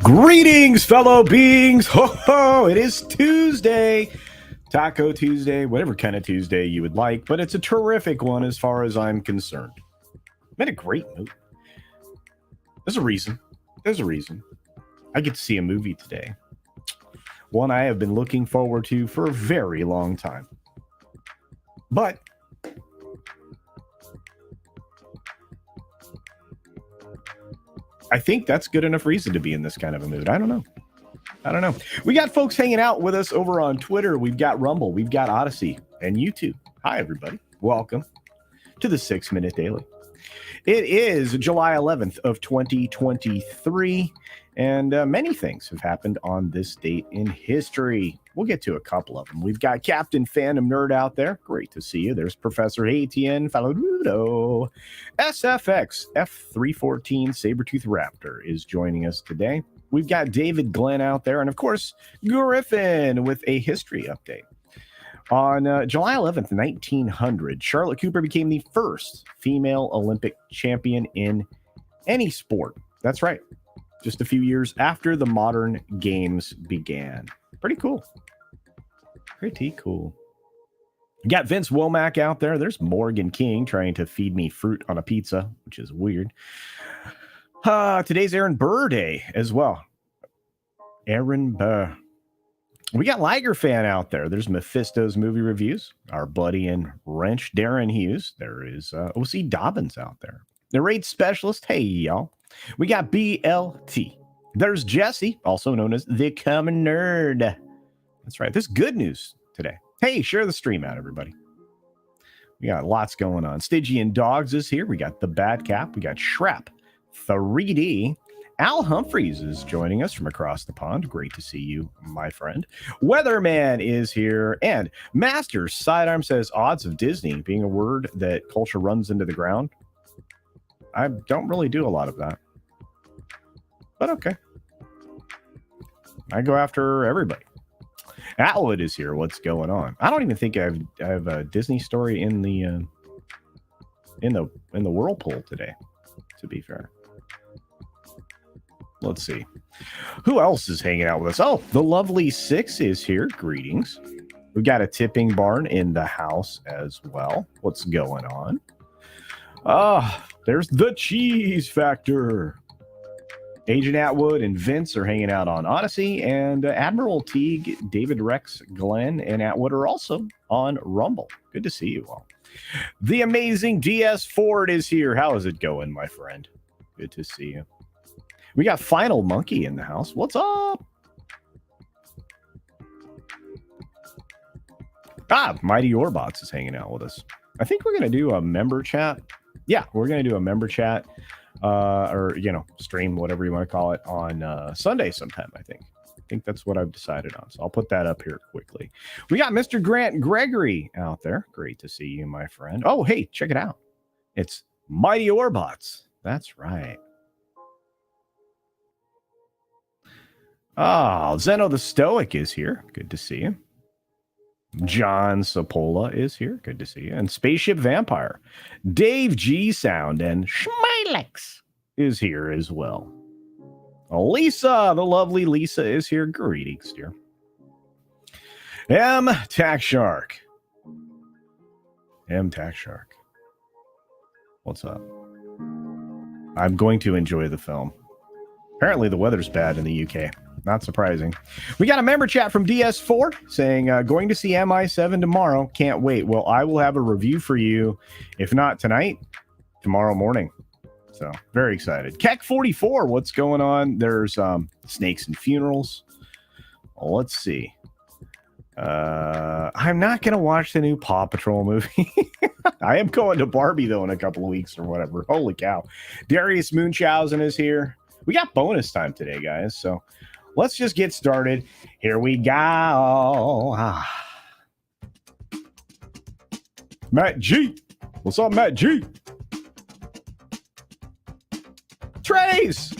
Greetings, fellow beings. Ho ho! It is Tuesday, Taco Tuesday, whatever kind of Tuesday you would like, but it's a terrific one as far as I'm concerned. Made a great movie. There's a reason. I get to see a movie today. One I have been looking forward to for a very long time. But I think that's good enough reason to be in this kind of a mood. I don't know. We got folks hanging out with us over on Twitter. We've got Rumble. We've got Odysee and YouTube. Hi, everybody. Welcome to the 6 Minute Daily. It is July 11th of 2023, and many things have happened on this date in history. We'll get to a couple of them. We've got Captain Fandom Nerd out there. Great to see you. There's Professor ATN Faludo. SFX F314 Sabretooth Raptor is joining us today. We've got David Glenn out there, and of course, Griffin with a history update. On July 11th, 1900, Charlotte Cooper became the first female Olympic champion in any sport. That's right. Just a few years after the modern games began. Pretty cool. Pretty cool. You got Vince Womack out there. There's Morgan King trying to feed me fruit on a pizza, which is weird. Today's Aaron Burr Day as well. Aaron Burr. We got Liger Fan out there. There's Mephisto's movie reviews. Our buddy in Wrench, Darren Hughes. There is OC Dobbins out there. The Raid Specialist. Hey, y'all. We got BLT. There's Jesse, also known as the Common Nerd. That's right. There's good news today. Hey, share the stream out, everybody. We got lots going on. Stygian Dogs is here. We got the Bad Cap. We got Shrap 3D. Al Humphreys is joining us from across the pond. Great to see you, my friend. Weatherman is here. And Master Sidearm says odds of Disney being a word that culture runs into the ground. I don't really do a lot of that. But okay. I go after everybody. Atwood is here. What's going on? I don't even think I have a Disney story in the whirlpool today, to be fair. Let's see. Who else is hanging out with us? Oh, the lovely Six is here. Greetings. We've got a tipping barn in the house as well. What's going on? There's the Cheese Factor. Agent Atwood and Vince are hanging out on Odysee, and Admiral Teague, David Rex, Glenn, and Atwood are also on Rumble. Good to see you all. The amazing DS Ford is here. How is it going, my friend? Good to see you. We got Final Monkey in the house. What's up? Mighty Orbots is hanging out with us. I think we're going to do a member chat. Yeah, we're going to do a member chat or, stream, whatever you want to call it, on Sunday sometime, I think that's what I've decided on. So I'll put that up here quickly. We got Mr. Grant Gregory out there. Great to see you, my friend. Oh, hey, check it out. It's Mighty Orbots. That's right. Zeno the Stoic is here. Good to see you. John Sopola is here. Good to see you. And Spaceship Vampire. Dave G Sound and Schmilex is here as well. Lisa, the lovely Lisa is here. Greetings, dear. M Tax Shark. What's up? I'm going to enjoy the film. Apparently the weather's bad in the UK. Not surprising. We got a member chat from DS4 saying, going to see MI7 tomorrow. Can't wait. Well, I will have a review for you. If not tonight, tomorrow morning. So very excited. Keck44, what's going on? There's Snakes and Funerals. Let's see. I'm not going to watch the new Paw Patrol movie. I am going to Barbie, though, in a couple of weeks or whatever. Holy cow. Darius Munchausen is here. We got bonus time today, guys. So let's just get started. Here we go. Matt G. What's up, Matt G? Trace.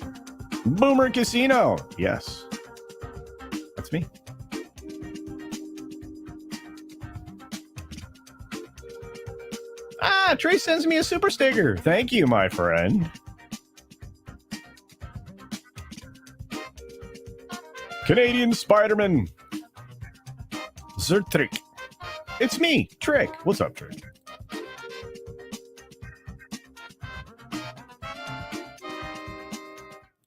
Boomer Casino. Yes. That's me. Trace sends me a super sticker. Thank you, my friend. Canadian Spider-Man. Zertrick. It's me, Trick. What's up, Trick?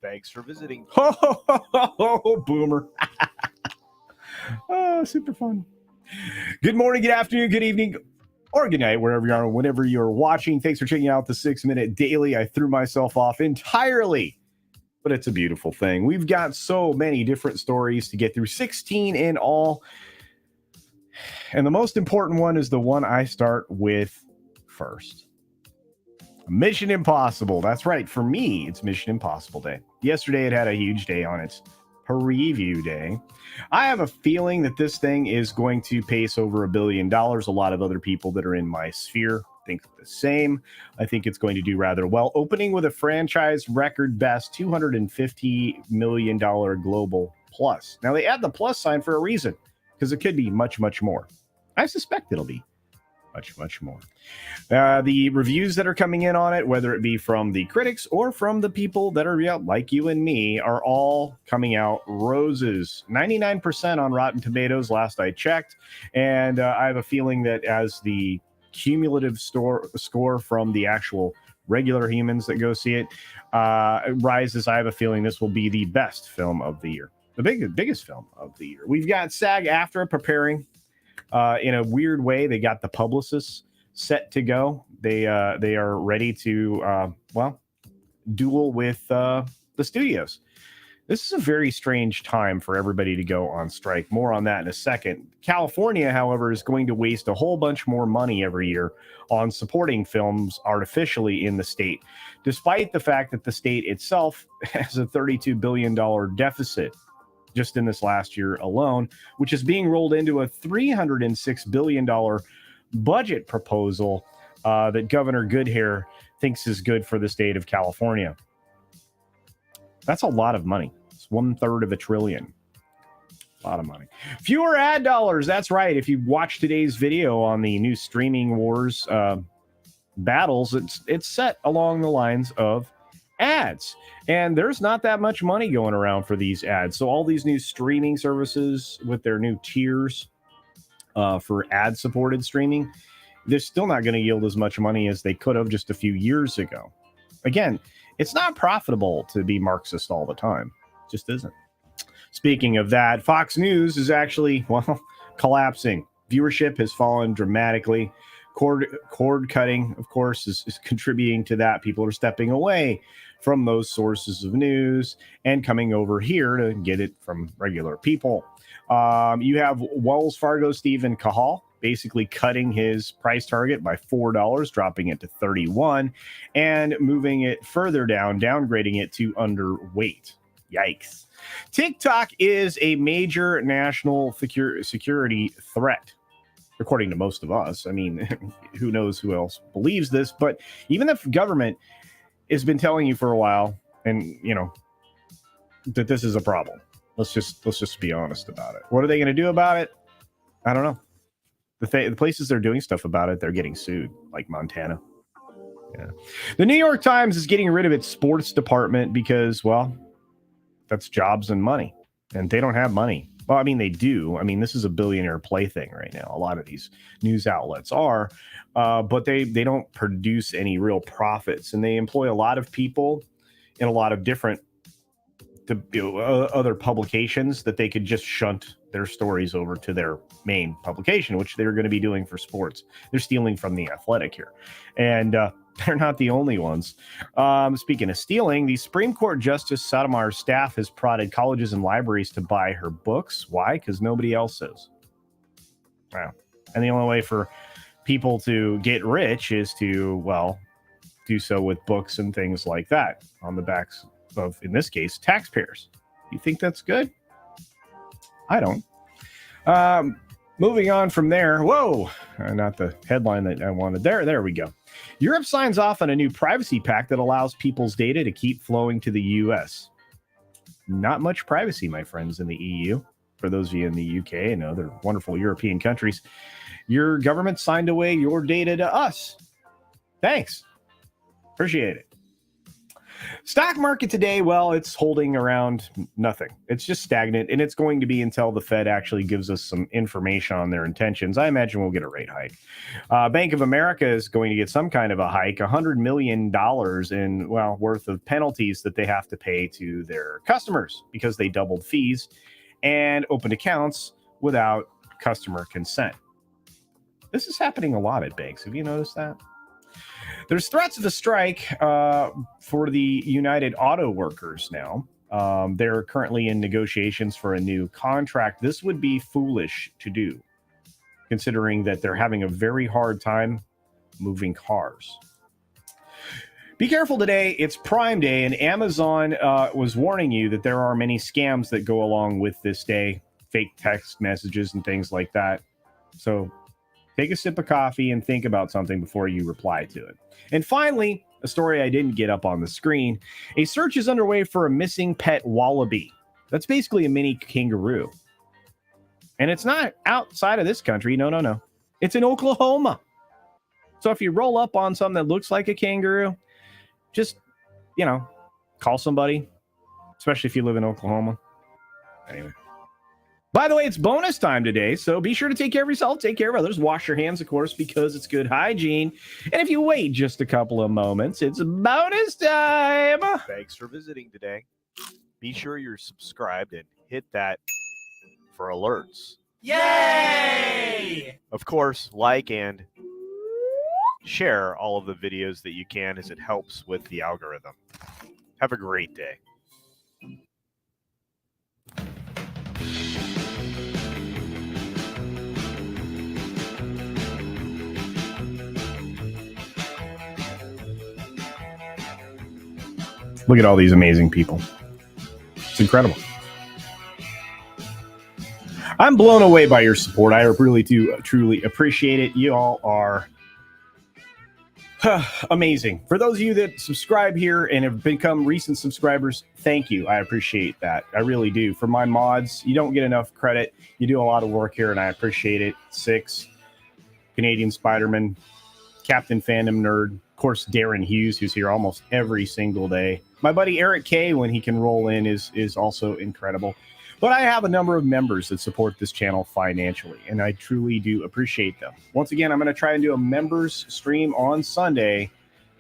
Thanks for visiting. Oh, boomer. Oh, super fun. Good morning, good afternoon, good evening, or good night, wherever you are, whenever you're watching. Thanks for checking out the 6-Minute Daily. I threw myself off entirely, but it's a beautiful thing. We've got so many different stories to get through, 16 in all. And the most important one is the one I start with first. Mission Impossible. That's right. For me, it's Mission Impossible Day. Yesterday, it had a huge day on its preview day. I have a feeling that this thing is going to pace over $1 billion. A lot of other people that are in my sphere think the same. I think it's going to do rather well, opening with a franchise record best $250 million global plus. Now, they add the plus sign for a reason, because it could be much, much more. I suspect it'll be much, much more. The reviews that are coming in on it, whether it be from the critics or from the people that are like you and me, are all coming out roses. 99% on Rotten Tomatoes last I checked. And I have a feeling that as the cumulative score from the actual regular humans that go see it rises, I have a feeling this will be the best film of the year. The biggest film of the year. We've got SAG-AFTRA preparing in a weird way. They got the Publicists set to go. They are ready to duel with the studios. This is a very strange time for everybody to go on strike. More on that in a second. California, however, is going to waste a whole bunch more money every year on supporting films artificially in the state, despite the fact that the state itself has a $32 billion deficit just in this last year alone, which is being rolled into a $306 billion budget proposal that Governor Goodhair thinks is good for the state of California. That's a lot of money. It's 1/3 of $1 trillion. A lot of money. Fewer ad dollars. That's right. If you watch today's video on the new streaming wars battles, it's set along the lines of ads, and there's not that much money going around for these ads. So all these new streaming services with their new tiers for ad supported streaming, they're still not going to yield as much money as they could have just a few years ago. Again, it's not profitable to be Marxist all the time. It just isn't. Speaking of that, Fox News is actually, collapsing. Viewership has fallen dramatically. Cord cutting, of course, is contributing to that. People are stepping away from those sources of news and coming over here to get it from regular people. You have Wells Fargo Stephen Cahall basically cutting his price target by $4, dropping it to 31, and moving it further down, downgrading it to underweight. Yikes. TikTok is a major national security threat, according to most of us. I mean, who knows who else believes this, but even the government has been telling you for a while, and that this is a problem. Let's just be honest about it. What are they going to do about it? I don't know. The places they're doing stuff about it, they're getting sued, like Montana. Yeah. The New York Times is getting rid of its sports department because, that's jobs and money, and they don't have money. Well, I mean, they do. I mean, this is a billionaire plaything right now. A lot of these news outlets are, but they don't produce any real profits, and they employ a lot of people in a lot of different other publications that they could just shunt their stories over to their main publication, which they're going to be doing for sports. They're stealing from The Athletic here, and they're not the only ones. Speaking of stealing, the Supreme Court Justice Sotomayer's staff has prodded colleges and libraries to buy her books. Why? Because nobody else is. Wow. And the only way for people to get rich is to, do so with books and things like that on the backs of, in this case, taxpayers. You think that's good? I don't. Moving on from there. Whoa, not the headline that I wanted. There we go. Europe signs off on a new privacy pact that allows people's data to keep flowing to the U.S. Not much privacy, my friends, in the EU. For those of you in the UK and other wonderful European countries, your government signed away your data to us. Thanks. Appreciate it. Stock market today, well, it's holding around nothing. It's just stagnant, and it's going to be until the Fed actually gives us some information on their intentions. I imagine we'll get a rate hike. Bank of America is going to get some kind of a hike, $100 million in, well, worth of penalties that they have to pay to their customers because they doubled fees and opened accounts without customer consent. This is happening a lot at banks. Have you noticed that? There's threats of a strike for the United Auto Workers now. They're currently in negotiations for a new contract. This would be foolish to do, considering that they're having a very hard time moving cars. Be careful today. It's Prime Day, and Amazon was warning you that there are many scams that go along with this day, fake text messages and things like that. So take a sip of coffee and think about something before you reply to it. And finally, a story I didn't get up on the screen. A search is underway for a missing pet wallaby. That's basically a mini kangaroo. And it's not outside of this country. No. It's in Oklahoma. So if you roll up on something that looks like a kangaroo, just, call somebody, especially if you live in Oklahoma. Anyway. By the way, it's bonus time today, so be sure to take care of yourself, take care of others, wash your hands, of course, because it's good hygiene. And if you wait just a couple of moments, it's bonus time. Thanks for visiting today. Be sure you're subscribed and hit that for alerts. Yay! Of course, like and share all of the videos that you can, as it helps with the algorithm. Have a great day. Look at all these amazing people. It's incredible. I'm blown away by your support. I really do truly appreciate it. You all are amazing. For those of you that subscribe here and have become recent subscribers, thank you. I appreciate that. I really do. For my mods, you don't get enough credit. You do a lot of work here, and I appreciate it. Six, Canadian Spider-Man, Captain Fandom Nerd, of course, Darren Hughes, who's here almost every single day. My buddy Eric K, when he can roll in, is also incredible. But I have a number of members that support this channel financially, and I truly do appreciate them. Once again, I'm going to try and do a members stream on Sunday.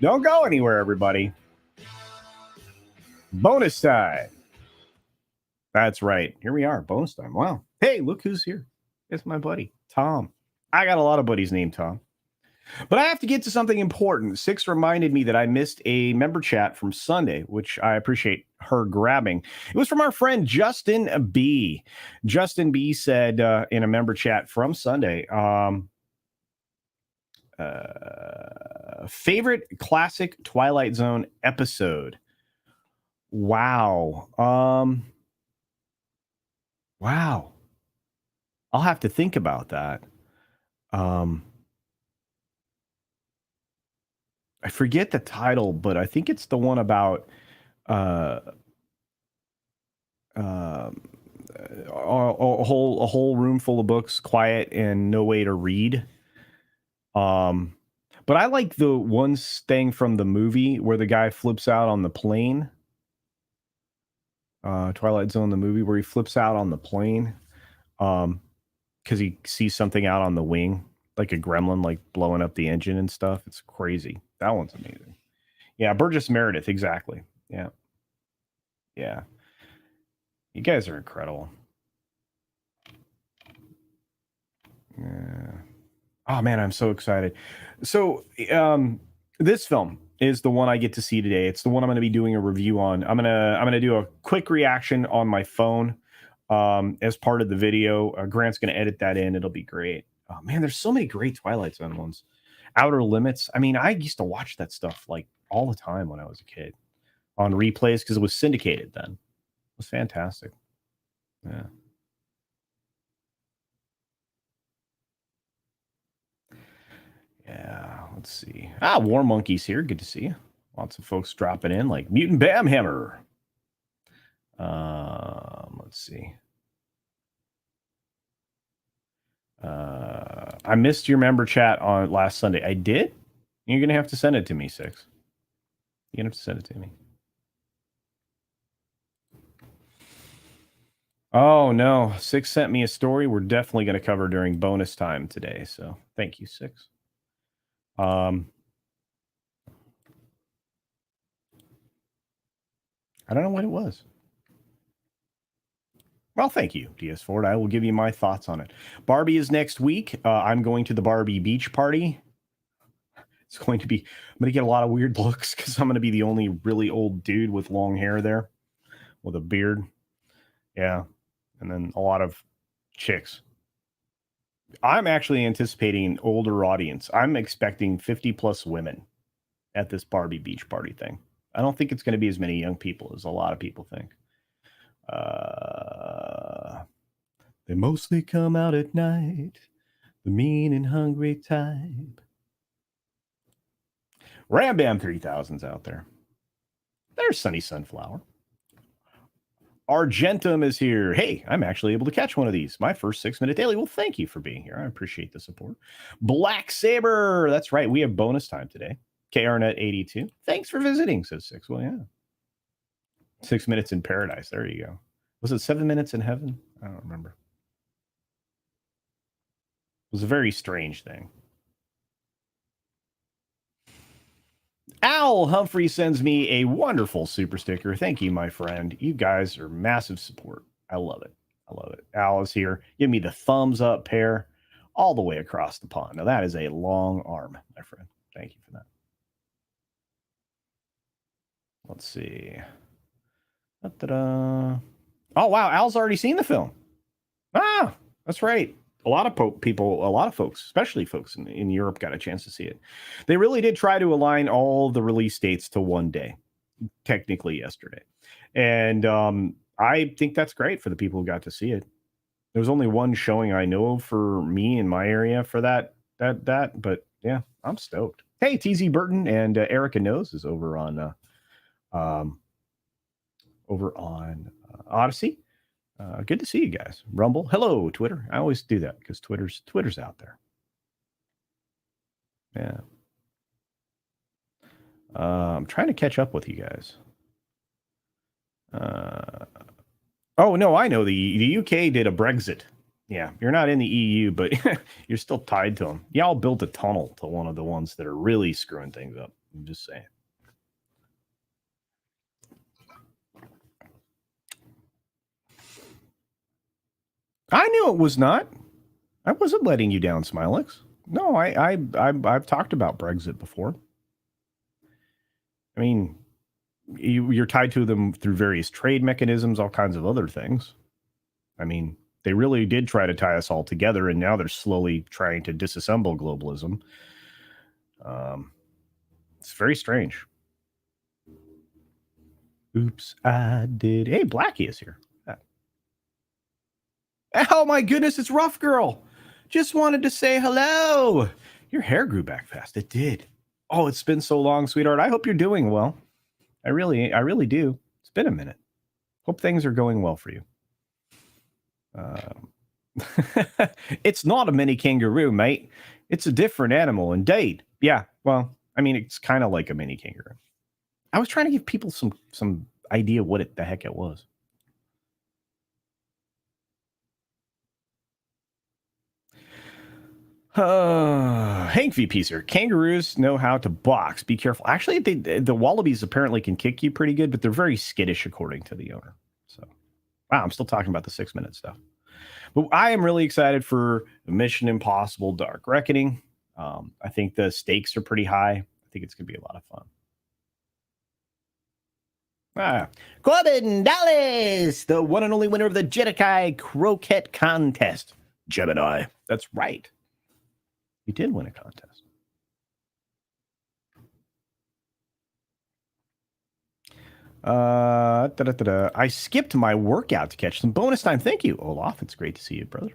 Don't go anywhere, everybody. Bonus time. That's right. Here we are. Bonus time. Wow. Hey, look who's here. It's my buddy, Tom. I got a lot of buddies named Tom. But I have to get to something important. Six reminded me that I missed a member chat from Sunday, which I appreciate her grabbing. It was from our friend Justin B. Justin B said in a member chat from Sunday, favorite classic Twilight Zone episode. Wow. Wow. I'll have to think about that. I forget the title, but I think it's the one about a whole room full of books, quiet and no way to read. But I like the one thing from the movie where the guy flips out on the plane. Twilight Zone, the movie where he flips out on the plane because he sees something out on the wing, like a gremlin, like blowing up the engine and stuff. It's crazy. That one's amazing. Yeah, Burgess Meredith, exactly. Yeah. You guys are incredible. Yeah. Oh man, I'm so excited. So this film is the one I get to see today. It's the one I'm going to be doing a review on. I'm gonna do a quick reaction on my phone as part of the video. Grant's going to edit that in. It'll be great. Oh man, there's so many great Twilight Zone ones. Outer Limits. I mean, I used to watch that stuff like all the time when I was a kid on replays because it was syndicated then. It was fantastic. Yeah. Yeah, let's see. War Monkey's here. Good to see you. Lots of folks dropping in, like Mutant Bam Hammer. Let's see. I missed your member chat on last Sunday. I did? You're going to have to send it to me, Six. You're going to have to send it to me. Oh no, Six sent me a story we're definitely going to cover during bonus time today. So thank you, Six. I don't know what it was. Well, thank you, DS Ford. I will give you my thoughts on it. Barbie is next week. I'm going to the Barbie beach party. It's going to be, I'm going to get a lot of weird looks because I'm going to be the only really old dude with long hair there with a beard. Yeah. And then a lot of chicks. I'm actually anticipating an older audience. I'm expecting 50 plus women at this Barbie beach party thing. I don't think it's going to be as many young people as a lot of people think. They mostly come out at night, the mean and hungry type. Ram Bam 3000's out there. There's Sunny Sunflower. Argentum is here. Hey, I'm actually able to catch one of these. My first 6-minute daily. Well, thank you for being here. I appreciate the support. Black Saber. That's right. We have bonus time today. KRNet 82. Thanks for visiting, says Six. Well, yeah. 6 minutes in paradise. There you go. Was it 7 minutes in heaven? I don't remember. It was a very strange thing. Al Humphrey sends me a wonderful super sticker. Thank you, my friend. You guys are massive support. I love it. I love it. Al is here. Give me the thumbs up pair all the way across the pond. Now, that is a long arm, my friend. Thank you for that. Let's see. Da-da-da. Oh, wow. Al's already seen the film. Ah, that's right. A lot of folks, especially folks in Europe, got a chance to see it. They really did try to align all the release dates to one day, technically yesterday. And I think that's great for the people who got to see it. There was only one showing I know for me in my area for that. But yeah, I'm stoked. Hey, TZ Burton and Erica Knows is over on Odyssey. Good to see you guys. Rumble. Hello, Twitter. I always do that because Twitter's out there. Yeah. I'm trying to catch up with you guys. Oh, no, I know. The UK did a Brexit. Yeah, you're not in the EU, but you're still tied to them. Y'all built a tunnel to one of the ones that are really screwing things up. I'm just saying. I knew it was not. I wasn't letting you down, Smilex. No, I've talked about Brexit before. I mean, you're tied to them through various trade mechanisms, all kinds of other things. I mean, they really did try to tie us all together, and now they're slowly trying to disassemble globalism. It's very strange. Oops, I did. Hey, Blackie is here. Oh my goodness, it's Rough Girl. Just wanted to say hello. Your hair grew back fast. It did. Oh, it's been so long, sweetheart. I hope you're doing well. I really do. It's been a minute. Hope things are going well for you. It's not a mini kangaroo, mate. It's a different animal, indeed. Yeah, well, I mean, it's kind of like a mini kangaroo. I was trying to give people some idea what the heck it was. Hank VP's here. Kangaroos know how to box. Be careful. Actually, the wallabies apparently can kick you pretty good, but they're very skittish according to the owner. So, wow, I'm still talking about the 6-minute stuff. But I am really excited for Mission Impossible Dark Reckoning. I think the stakes are pretty high. I think it's going to be a lot of fun. Corbin Dallas, the one and only winner of the Jedikai Croquette Contest. Gemini. That's right. You did win a contest. I skipped my workout to catch some bonus time. Thank you, Olaf. It's great to see you, brother.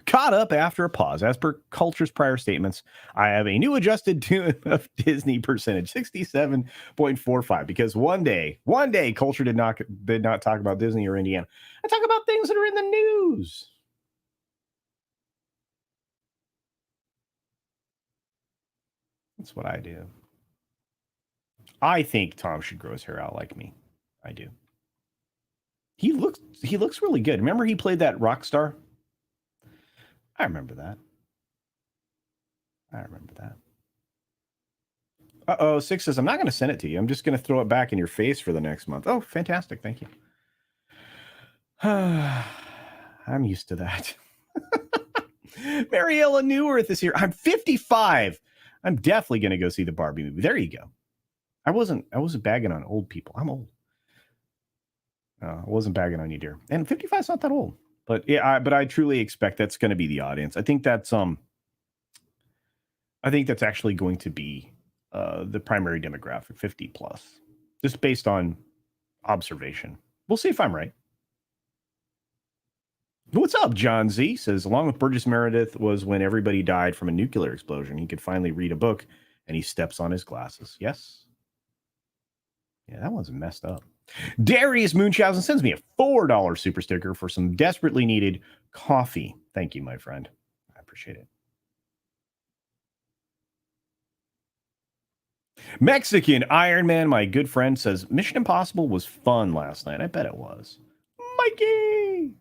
Caught up after a pause. As per Culture's prior statements, I have a new adjusted tune of Disney percentage, 67.45. Because one day, Culture did not talk about Disney or Indiana. I talk about things that are in the news. That's what I do. I think Tom should grow his hair out like me. I do. He looks really good. Remember he played that rock star? I remember that. Uh-oh, Six says, I'm not going to send it to you. I'm just going to throw it back in your face for the next month. Oh, fantastic. Thank you. I'm used to that. Mariella Neworth is here. I'm 55. I'm definitely going to go see the Barbie movie. There you go. I wasn't bagging on old people. I'm old. I wasn't bagging on you, dear. And 55 is not that old. But yeah, but I truly expect that's going to be the audience. I think that's actually going to be the primary demographic, 50 plus, just based on observation. We'll see if I'm right. What's up, John Z? Says, along with Burgess Meredith was when everybody died from a nuclear explosion. He could finally read a book, and he steps on his glasses. Yes. Yeah, that one's messed up. Darius Munchausen sends me a $4 super sticker for some desperately needed coffee. Thank you, my friend. I appreciate it. Mexican Iron Man, my good friend, says, Mission Impossible was fun last night. I bet it was. Mikey!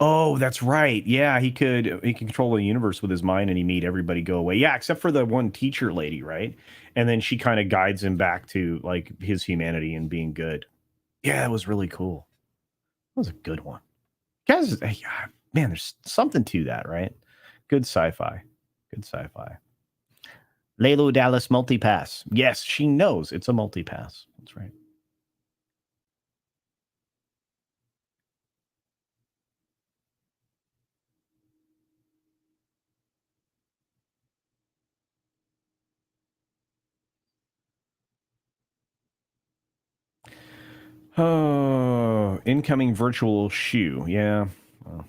Oh, that's right. Yeah, he could control the universe with his mind, and he made everybody go away. Yeah, except for the one teacher lady, right? And then she kind of guides him back to like his humanity and being good. Yeah, that was really cool. That was a good one. Guys, man, there's something to that, right? Good sci-fi. Good sci-fi. Lalo Dallas multipass. Yes, she knows it's a multipass. That's right. Oh, incoming virtual shoe. Yeah. Well,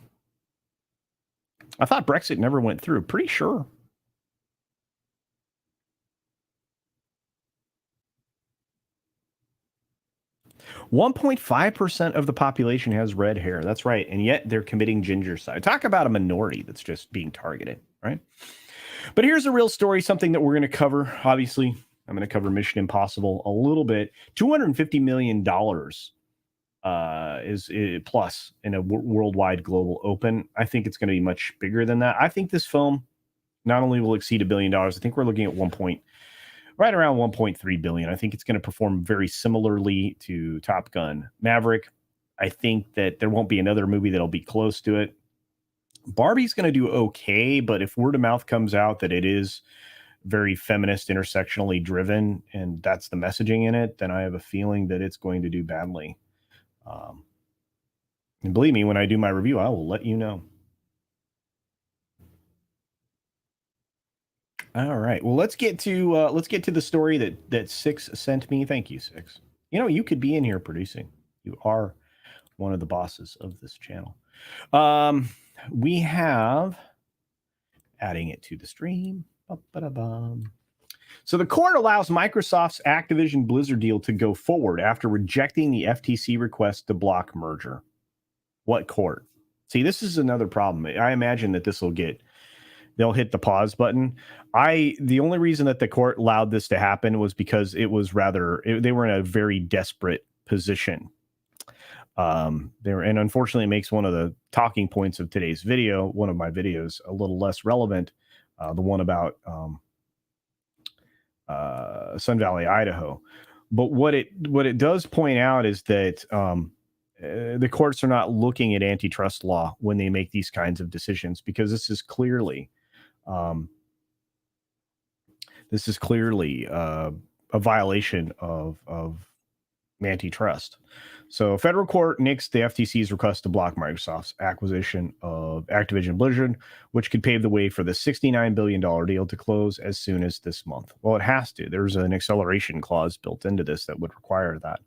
I thought Brexit never went through. Pretty sure. .5% of the population has red hair. That's right. And yet they're committing gingicide. Talk about a minority that's just being targeted, right? But here's a real story, something that we're going to cover. Obviously, I'm going to cover Mission Impossible a little bit. $250 million is plus in a worldwide global open. I think it's going to be much bigger than that. I think this film not only will exceed $1 billion, I think we're looking at right around 1.3 billion. I think it's going to perform very similarly to Top Gun Maverick. I think that there won't be another movie that'll be close to it. Barbie's going to do okay, but if word of mouth comes out that it is very feminist, intersectionally driven, and that's the messaging in it, then I have a feeling that it's going to do badly. And believe me, when I do my review, I will let you know. All right. Well, let's get to the story that Six sent me. Thank you, Six. You know, you could be in here producing. You are one of the bosses of this channel. We have adding it to the stream. So the court allows Microsoft's Activision Blizzard deal to go forward after rejecting the FTC request to block merger. What court? See, this is another problem. I imagine that they'll hit the pause button. The only reason that the court allowed this to happen was because they were in a very desperate position. And unfortunately, it makes one of the talking points of today's video, one of my videos, a little less relevant. The one about Sun Valley, Idaho. But what it does point out is that the courts are not looking at antitrust law when they make these kinds of decisions, because this is clearly a violation of antitrust. So federal court nixed the FTC's request to block Microsoft's acquisition of Activision Blizzard, which could pave the way for the $69 billion deal to close as soon as this month. Well, it has to. There's an acceleration clause built into this that would require that.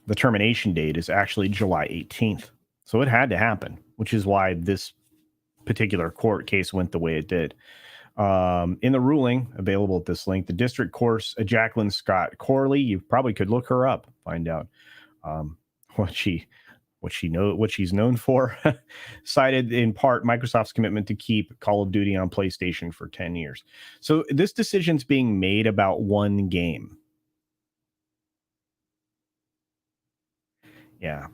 The termination date is actually July 18th. So it had to happen, which is why this particular court case went the way it did. In the ruling available at this link, the district course, Jacqueline Scott Corley, you probably could look her up, find out what she what she's known for, cited in part Microsoft's commitment to keep Call of Duty on PlayStation for 10 years. So this decision's being made about one game. Yeah.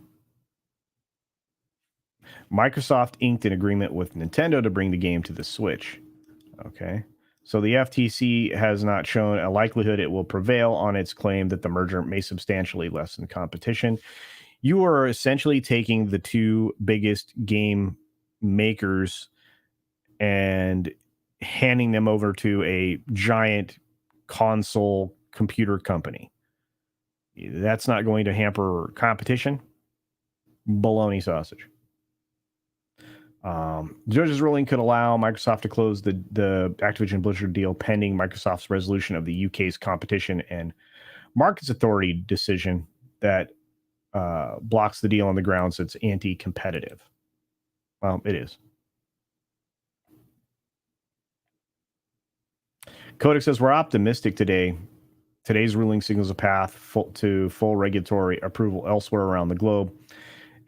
Microsoft inked an agreement with Nintendo to bring the game to the Switch. Okay. So the FTC has not shown a likelihood it will prevail on its claim that the merger may substantially lessen competition. You are essentially taking the two biggest game makers and handing them over to a giant console computer company. That's not going to hamper competition. Bologna sausage. Judge's ruling could allow Microsoft to close the Activision Blizzard deal pending Microsoft's resolution of the UK's Competition and Markets Authority decision that blocks the deal on the grounds it's anti-competitive. Well, it is. Kodak says, we're optimistic today. Today's ruling signals a path to full regulatory approval elsewhere around the globe,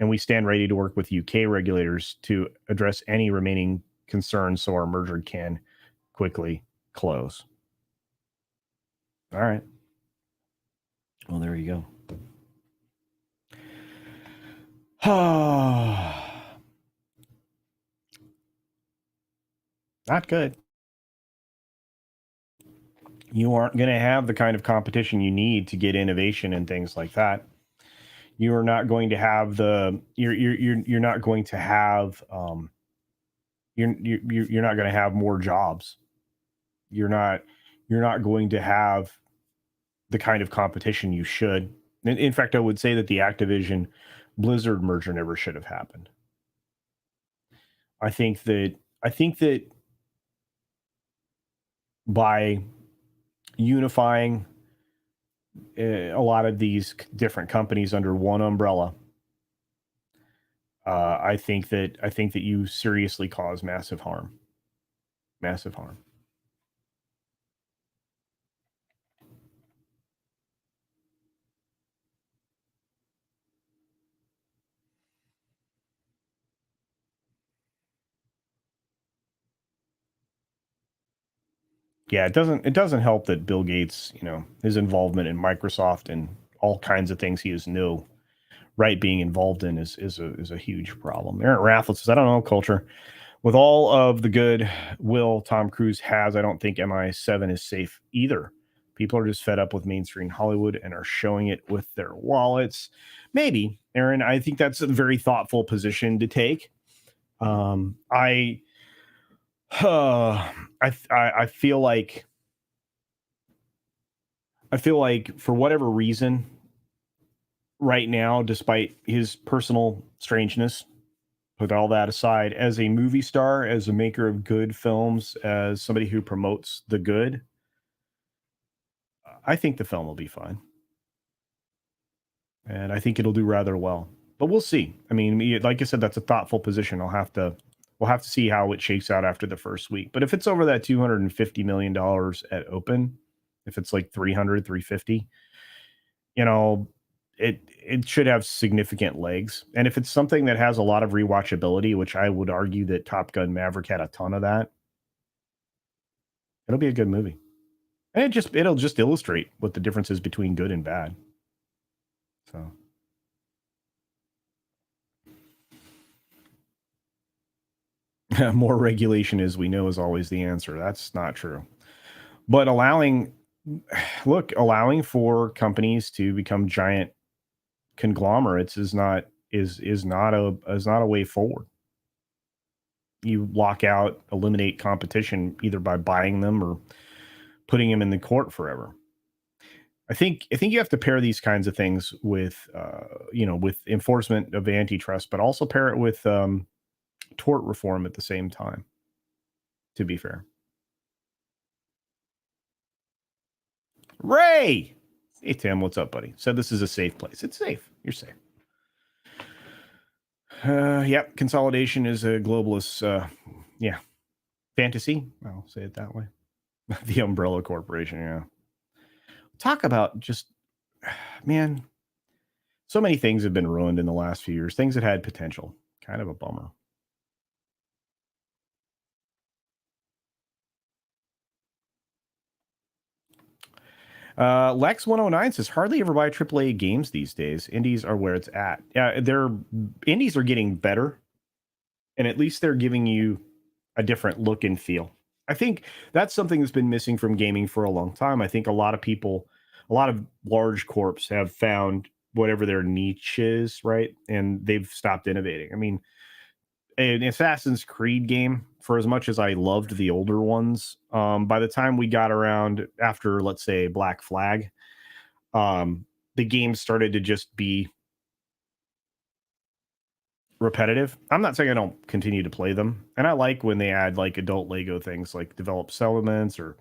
and we stand ready to work with UK regulators to address any remaining concerns so our merger can quickly close. All right. Well, there you go. Not good. You aren't going to have the kind of competition you need to get innovation and things like that. You are not going to have you're not going to have you're not going to have more jobs. You're not going to have the kind of competition you should. In fact, I would say that the Activision Blizzard merger never should have happened. I think that by unifying a lot of these different companies under one umbrella, I think that you seriously cause massive harm. Massive harm. Yeah, it doesn't help that Bill Gates, his involvement in Microsoft and all kinds of things he has no right being involved in is a huge problem. Aaron Rathlet says, I don't know, culture. With all of the good will Tom Cruise has, I don't think MI7 is safe either. People are just fed up with mainstream Hollywood and are showing it with their wallets. Maybe, Aaron, I think that's a very thoughtful position to take. I feel like for whatever reason right now, despite his personal strangeness, put all that aside, as a movie star, as a maker of good films, as somebody who promotes the good, I think the film will be fine. And I think it'll do rather well. But we'll see. I mean, like I said, that's a thoughtful position. We'll have to see how it shakes out after the first week. But if it's over that $250 million at open, if it's like 300, 350, it should have significant legs. And if it's something that has a lot of rewatchability, which I would argue that Top Gun Maverick had a ton of that, it'll be a good movie. And it'll just illustrate what the difference is between good and bad. So more regulation, as we know, is always the answer. That's not true. But allowing for companies to become giant conglomerates is not a way forward. You eliminate competition either by buying them or putting them in the court forever. I think you have to pair these kinds of things with with enforcement of antitrust, but also pair it with tort reform at the same time, to be fair. Ray! Hey, Tim, what's up, buddy? Said this is a safe place. It's safe. You're safe. Yep, consolidation is a globalist, fantasy. I'll say it that way. The umbrella corporation, yeah. Talk about just, man, So many things have been ruined in the last few years. Things that had potential. Kind of a bummer. Lex 109 says hardly ever buy AAA games these days. Indies are where it's at. Yeah, indies are getting better, and at least they're giving you a different look and feel. I think that's something that's been missing from gaming for a long time. I think a lot of people, a lot of large corps have found whatever their niche is, right? And they've stopped innovating. I mean, an Assassin's Creed game, for as much as I loved the older ones, by the time we got around after, let's say, Black Flag, the game started to just be repetitive. I'm not saying I don't continue to play them, and I like when they add like adult Lego things, like develop settlements or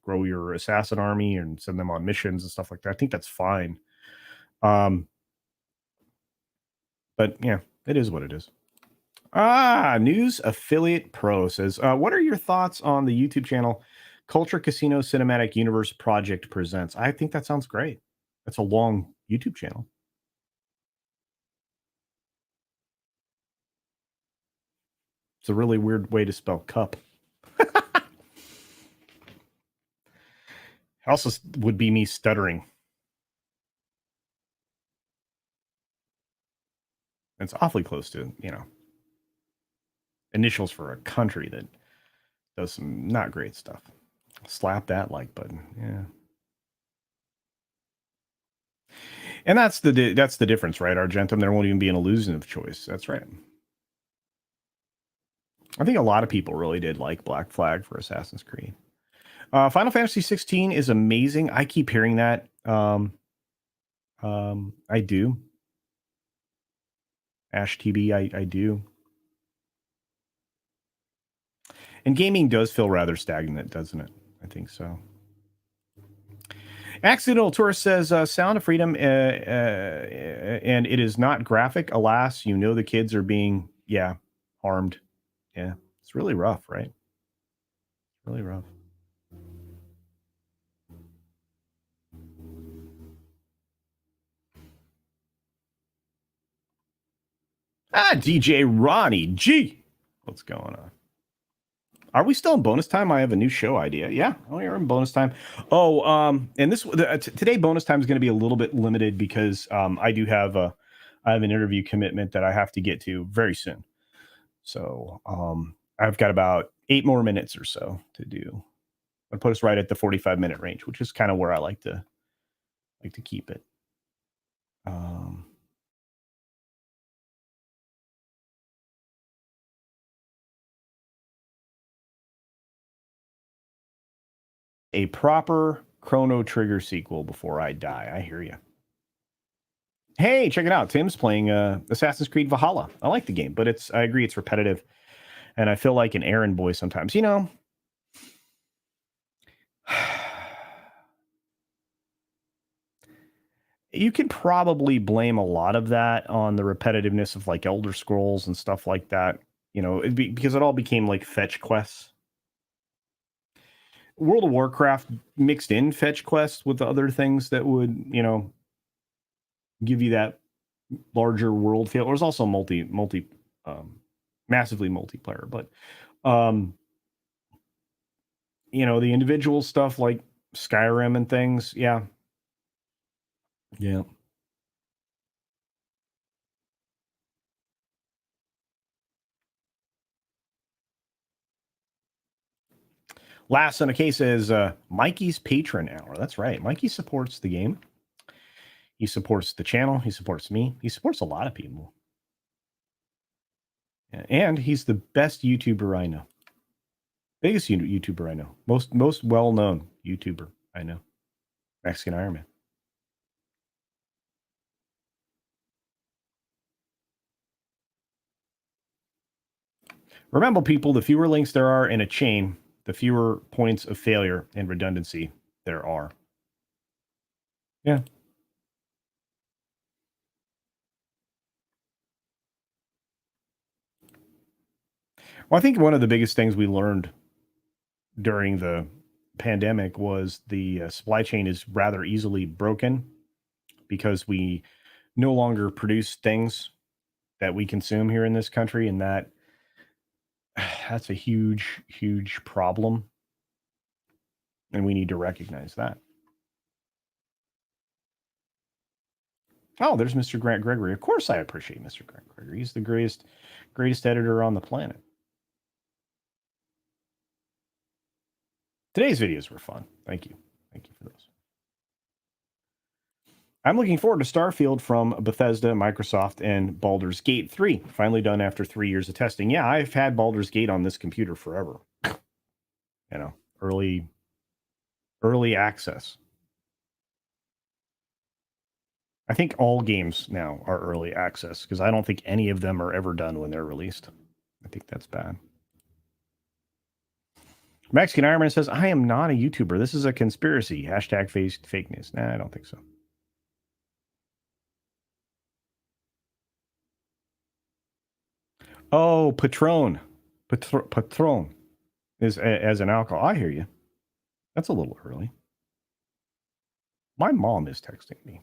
grow your assassin army and send them on missions and stuff like that. I think that's fine. But yeah, it is what it is. News Affiliate Pro says, what are your thoughts on the YouTube channel Culture Casino Cinematic Universe Project Presents? I think that sounds great. That's a long YouTube channel. It's a really weird way to spell cup. Also would be me stuttering. It's awfully close to, initials for a country that does some not great stuff. Slap that like button. Yeah. And that's the difference, right, Argentum? There won't even be an illusion of choice. That's right. I think a lot of people really did like Black Flag for Assassin's Creed. Final Fantasy 16 is amazing. I keep hearing that. I do. Ash TB, I do. And gaming does feel rather stagnant, doesn't it? I think so. Accidental Tourist says, Sound of Freedom, and it is not graphic. Alas, the kids are being, harmed. Yeah, it's really rough, right? Really rough. DJ Ronnie G. What's going on? Are we still in bonus time? I have a new show idea. Yeah, we're in bonus time. Oh, and today bonus time is going to be a little bit limited because I have an interview commitment that I have to get to very soon. So I've got about 8 more minutes or so to do. I'll put us right at the 45-minute range, which is kind of where I like to keep it. A proper Chrono Trigger sequel before I die. I hear you. Hey, check it out. Tim's playing Assassin's Creed Valhalla. I like the game, but I agree it's repetitive. And I feel like an errand boy sometimes. You can probably blame a lot of that on the repetitiveness of like Elder Scrolls and stuff like that. Because it all became like fetch quests. World of Warcraft mixed in fetch quests with the other things that would, give you that larger world feel. There's also massively multiplayer, but the individual stuff like Skyrim and things, yeah. Last on the case is Mikey's Patron Hour. That's right. Mikey supports the game. He supports the channel. He supports me. He supports a lot of people. And he's the best YouTuber I know. Biggest YouTuber I know. Most well-known YouTuber I know. Mexican Iron Man. Remember, people, the fewer links there are in a chain, the fewer points of failure and redundancy there are. Yeah. Well, I think one of the biggest things we learned during the pandemic was the supply chain is rather easily broken because we no longer produce things that we consume here in this country, and that's a huge, huge problem. And we need to recognize that. Oh, there's Mr. Grant Gregory. Of course I appreciate Mr. Grant Gregory. He's the greatest editor on the planet. Today's videos were fun. Thank you. Thank you for those. I'm looking forward to Starfield from Bethesda, Microsoft, and Baldur's Gate 3. Finally done after 3 years of testing. Yeah, I've had Baldur's Gate on this computer forever. You know, early access. I think all games now are early access because I don't think any of them are ever done when they're released. I think that's bad. Mexican Ironman says, I am not a YouTuber. This is a conspiracy. Hashtag fake news. Nah, I don't think so. Oh, Patron. Patron is as an alcohol. I hear you. That's a little early. My mom is texting me.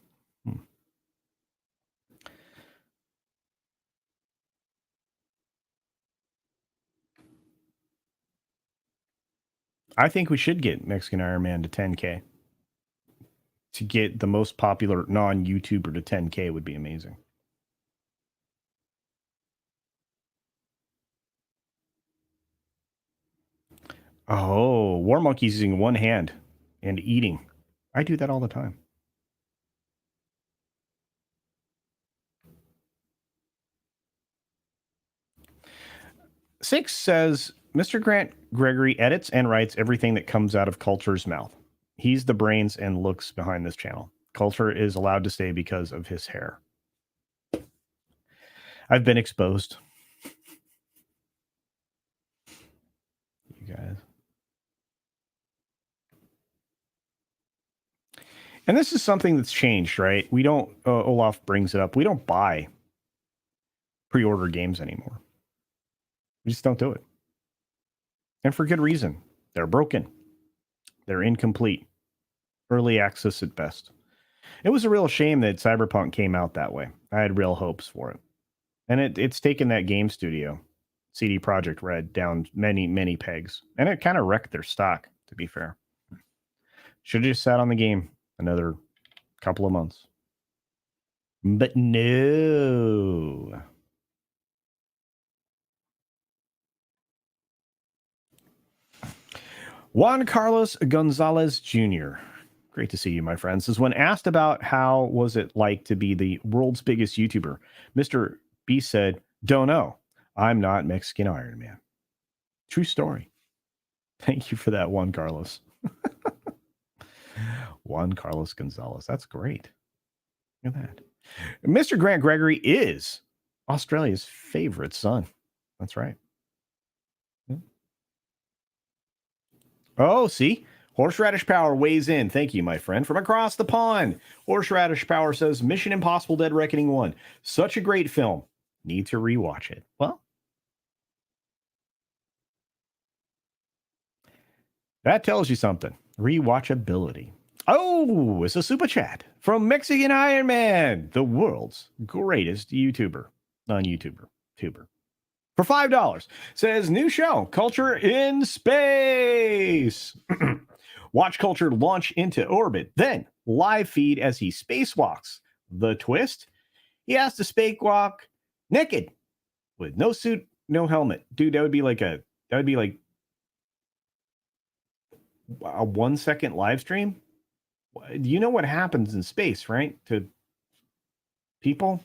I think we should get Mexican Iron Man to 10K. To get the most popular non-YouTuber to 10K would be amazing. Oh, War Monkey's using one hand and eating. I do that all the time. Six says, Mr. Grant Gregory edits and writes everything that comes out of Culture's mouth. He's the brains and looks behind this channel. Culture is allowed to stay because of his hair. I've been exposed. You guys. And this is something that's changed, right? We don't, Olaf brings it up, we don't buy pre-order games anymore. We just don't do it. And for good reason. They're broken. They're incomplete. Early access at best. It was a real shame that Cyberpunk came out that way. I had real hopes for it. And it's taken that game studio, CD Projekt Red, down many, many pegs. And it kind of wrecked their stock, to be fair. Should have just sat on the game another couple of months. But no. Juan Carlos Gonzalez Jr. Great to see you, my friend. Says, when asked about how was it like to be the world's biggest YouTuber, Mr. B said, don't know. I'm not Mexican Iron Man. True story. Thank you for that, Juan Carlos. Juan Carlos Gonzalez. That's great. Look at that. Mr. Grant Gregory is Australia's favorite son. That's right. Oh, see? Horseradish Power weighs in. Thank you, my friend. From across the pond. Horseradish Power says, Mission Impossible Dead Reckoning 1. Such a great film. Need to rewatch it. Well, that tells you something. Rewatchability. Oh, it's a super chat from Mexican Iron Man, the world's greatest YouTuber. Non-YouTuber. Tuber. For $5, says, new show, Culture in Space. Watch Culture launch into orbit, then live feed as he spacewalks. The twist? He has to spacewalk naked with no suit, no helmet. Dude, that would be like a 1 second live stream. You know what happens in space, right? To people?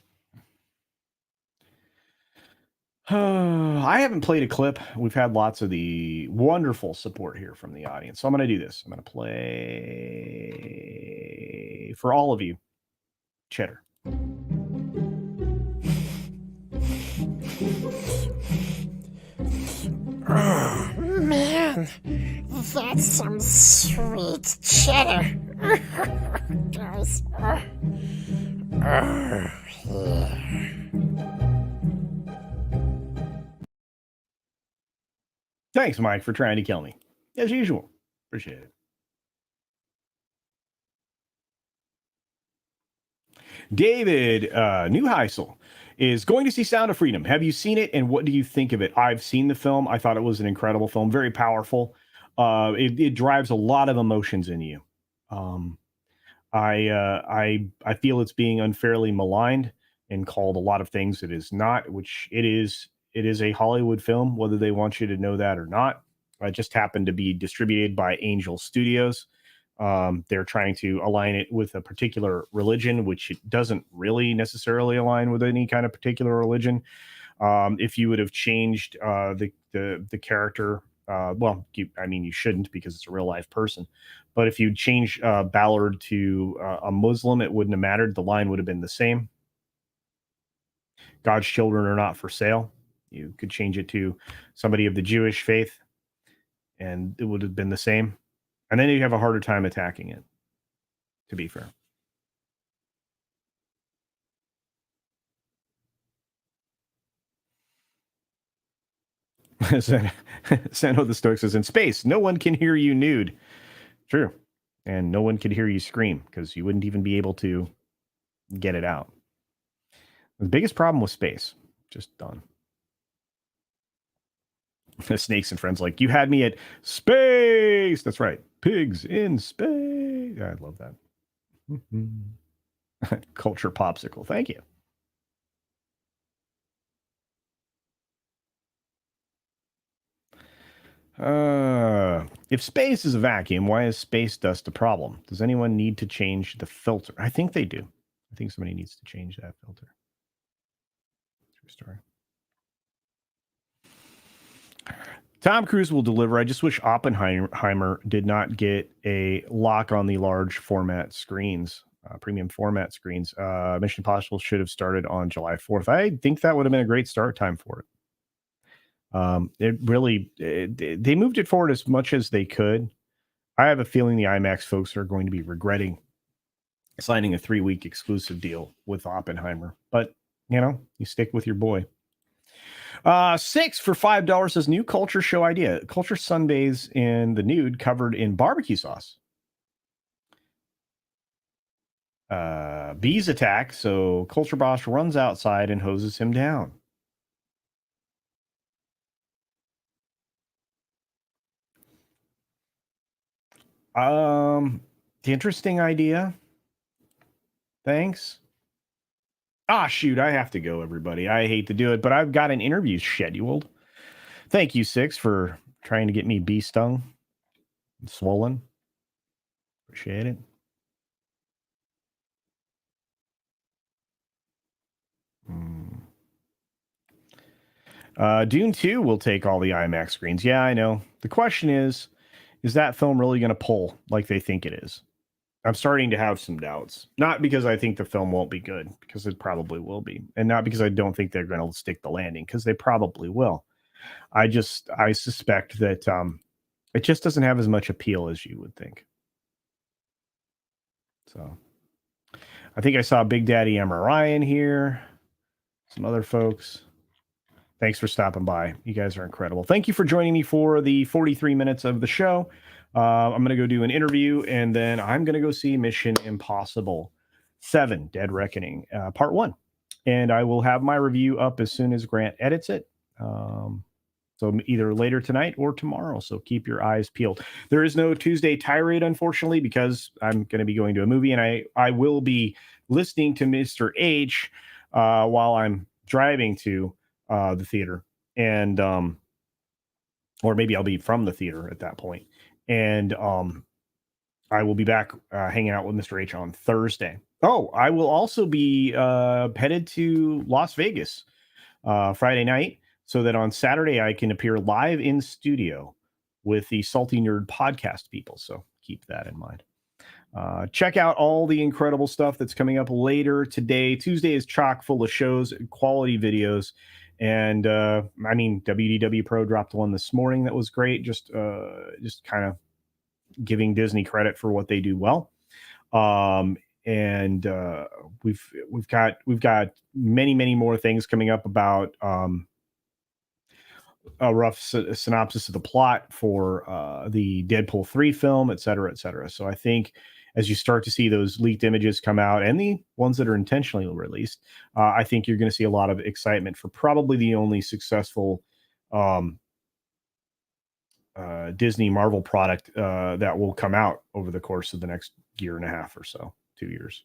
I haven't played a clip. We've had lots of the wonderful support here from the audience. So I'm going to do this. I'm going to play for all of you. Cheddar. Oh, man. That's some sweet cheddar. Guys. Yeah. Thanks, Mike, for trying to kill me. As usual. Appreciate it. David Neuheisel is going to see Sound of Freedom. Have you seen it, and what do you think of it? I've seen the film. I thought it was an incredible film, very powerful. It drives a lot of emotions in you. I feel it's being unfairly maligned and called a lot of things it is not, which it is. It is a Hollywood film, whether they want you to know that or not. It just happened to be distributed by Angel Studios. They're trying to align it with a particular religion, which it doesn't really necessarily align with any kind of particular religion. If you would have changed the character, you shouldn't, because it's a real life person. But if you change Ballard to a Muslim, it wouldn't have mattered. The line would have been the same. God's children are not for sale. You could change it to somebody of the Jewish faith, and it would have been the same. And then you have a harder time attacking it, to be fair. Sano the Stoic says, in space, no one can hear you nude. True. And no one could hear you scream, because you wouldn't even be able to get it out. The biggest problem with space, just done. Snakes and Friends, like, you had me at space. That's right. Pigs in space. I love that. Culture Popsicle. Thank you. If space is a vacuum, why is space dust a problem? Does anyone need to change the filter? I think they do. I think somebody needs to change that filter. True story. Tom Cruise will deliver. I just wish Oppenheimer did not get a lock on the large format screens, premium format screens. Mission Impossible should have started on July 4th. I think that would have been a great start time for it. They moved it forward as much as they could. I have a feeling the IMAX folks are going to be regretting signing a 3-week exclusive deal with Oppenheimer. But, you stick with your boy. 6 for $5 says new culture show idea. Culture sunbathes in the nude covered in barbecue sauce. Bees attack, so Culture Boss runs outside and hoses him down. Interesting idea. Thanks. Shoot, I have to go, everybody. I hate to do it, but I've got an interview scheduled. Thank you, 6, for trying to get me bee stung and swollen. Appreciate it. Dune 2 will take all the IMAX screens. Yeah, I know. The question is that film really going to pull like they think it is? I'm starting to have some doubts. Not because I think the film won't be good, because it probably will be. And not because I don't think they're going to stick the landing, because they probably will. I suspect that it just doesn't have as much appeal as you would think. So I think I saw Big Daddy MRI in here. Some other folks. Thanks for stopping by. You guys are incredible. Thank you for joining me for the 43 minutes of the show. I'm going to go do an interview, and then I'm going to go see Mission Impossible 7, Dead Reckoning, Part 1. And I will have my review up as soon as Grant edits it. So either later tonight or tomorrow. So keep your eyes peeled. There is no Tuesday tirade, unfortunately, because I'm going to be going to a movie, and I will be listening to Mr. H while I'm driving to the theater, and or maybe I'll be from the theater at that point. And I will be back hanging out with Mr. H on Thursday. Oh, I will also be headed to Las Vegas Friday night, so that on Saturday I can appear live in studio with the Salty Nerd podcast people. So keep that in mind. Check out all the incredible stuff that's coming up later today. Tuesday is chock full of shows, quality videos. And WDW Pro dropped one this morning that was great. Just kind of giving Disney credit for what they do well. And we've got many more things coming up about a rough synopsis of the plot for the Deadpool 3 film, et cetera, et cetera. So I think as you start to see those leaked images come out and the ones that are intentionally released, I think you're going to see a lot of excitement for probably the only successful Disney Marvel product that will come out over the course of the next year and a half or so, 2 years.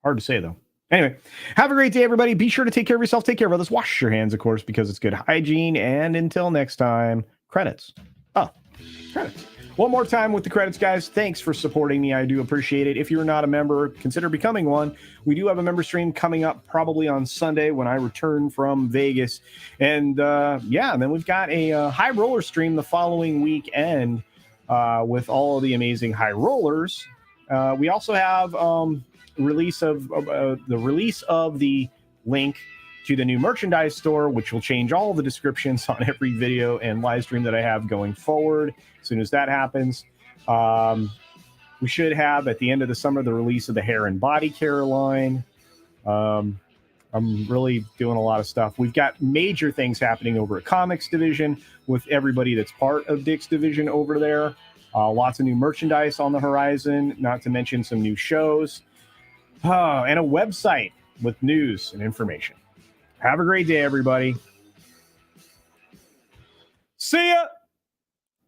Hard to say, though. Anyway, have a great day, everybody. Be sure to take care of yourself. Take care of others. Wash your hands, of course, because it's good hygiene. And until next time, credits. Oh, credits. One more time with the credits, guys. Thanks for supporting me. I do appreciate it. If you're not a member, consider becoming one. We do have a member stream coming up probably on Sunday when I return from Vegas. And and then we've got a high roller stream the following weekend with all of the amazing high rollers. We also have the release of the link to the new merchandise store, which will change all the descriptions on every video and live stream that I have going forward. As soon as that happens, we should have at the end of the summer the release of the hair and body care line. I'm really doing a lot of stuff. We've got major things happening over at Comics Division with everybody that's part of Dick's Division over there. Lots of new merchandise on the horizon, not to mention some new shows. And a website with news and information. Have a great day, everybody. See ya!